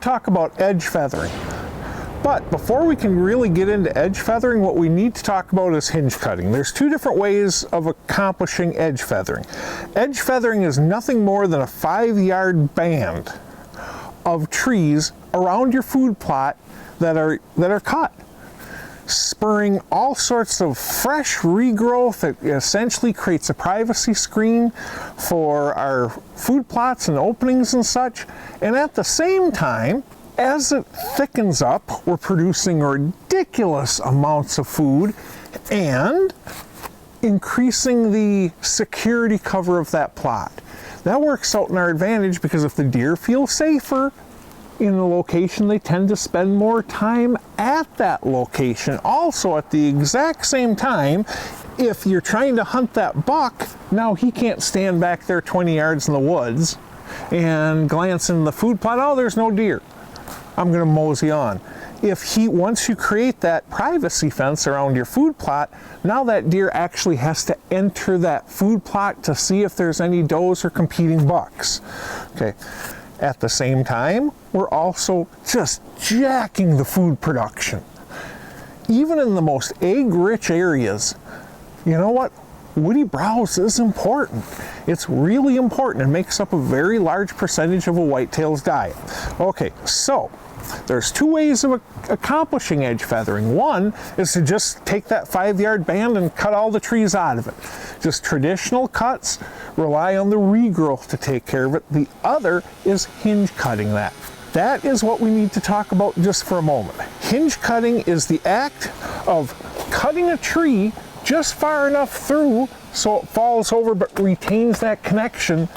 talk about edge feathering. But before we can really get into edge feathering, what we need to talk about is hinge cutting. There's two different ways of accomplishing edge feathering. Edge feathering is nothing more than a 5-yard band of trees around your food plot that are cut, spurring all sorts of fresh regrowth. It essentially creates a privacy screen for our food plots and openings and such. And at the same time, as it thickens up, we're producing ridiculous amounts of food and increasing the security cover of that plot. That works out in our advantage because if the deer feel safer in the location, they tend to spend more time at that location. Also, at the exact same time, if you're trying to hunt that buck, now he can't stand back there 20 yards in the woods and glance in the food plot, oh, there's no deer, I'm going to mosey on. Once you create that privacy fence around your food plot, now that deer actually has to enter that food plot to see if there's any does or competing bucks. Okay. At the same time, we're also just jacking the food production. Even in the most egg-rich areas, you know what? Woody browse is important. It's really important and makes up a very large percentage of a whitetail's diet. Okay, so there's two ways of accomplishing edge feathering. One is to just take that 5-yard band and cut all the trees out of it. Just traditional cuts, rely on the regrowth to take care of it. The other is hinge cutting that. That is what we need to talk about just for a moment. Hinge cutting is the act of cutting a tree just far enough through so it falls over but retains that connection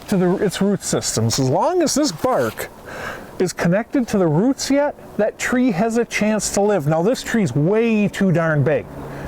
to its root systems. As long as this bark is connected to the roots yet, that tree has a chance to live. Now this tree's way too darn big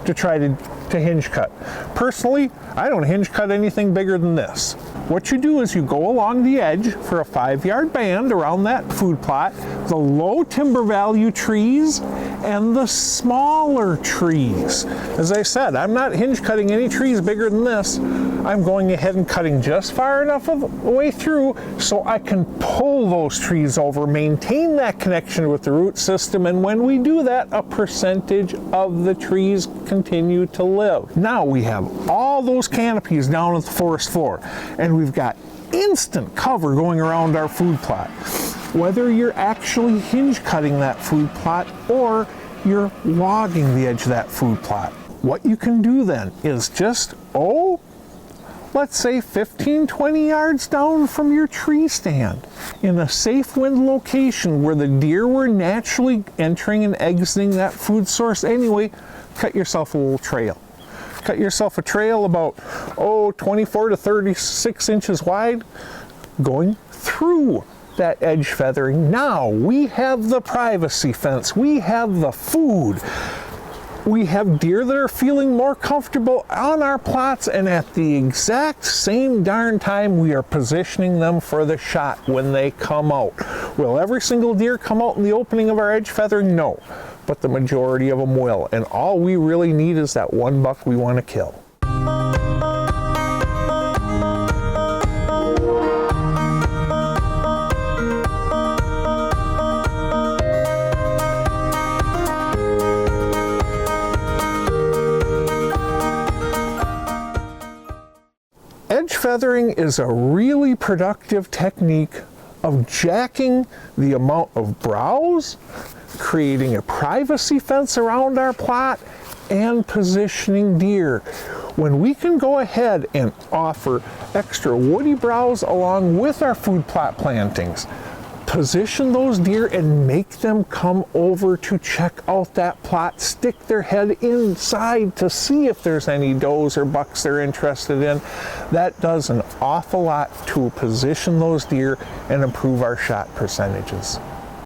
to try to hinge cut. Personally, I don't hinge cut anything bigger than this. What you do is you go along the edge for a 5-yard band around that food plot, the low timber value trees and the smaller trees. As I said, I'm not hinge cutting any trees bigger than this. I'm going ahead and cutting just far enough of the way through so I can pull those trees over, maintain that connection with the root system, and when we do that, a percentage of the trees continue to live. Now we have all those canopies down at the forest floor, and we've got instant cover going around our food plot. Whether you're actually hinge cutting that food plot or you're logging the edge of that food plot, what you can do then is just, let's say 15-20 yards down from your tree stand, in a safe wind location where the deer were naturally entering and exiting that food source anyway, cut yourself a little trail. Cut yourself a trail about 24 to 36 inches wide, going through that edge feathering. Now we have the privacy fence, we have the food, we have deer that are feeling more comfortable on our plots, and at the exact same darn time we are positioning them for the shot when they come out. Will every single deer come out in the opening of our edge feathering? No, but the majority of them will, and all we really need is that one buck we want to kill. Edge feathering is a really productive technique of jacking the amount of browse, creating a privacy fence around our plot, and positioning deer. When we can go ahead and offer extra woody browse along with our food plot plantings, position those deer and make them come over to check out that plot, stick their head inside to see if there's any does or bucks they're interested in. That does an awful lot to position those deer and improve our shot percentages.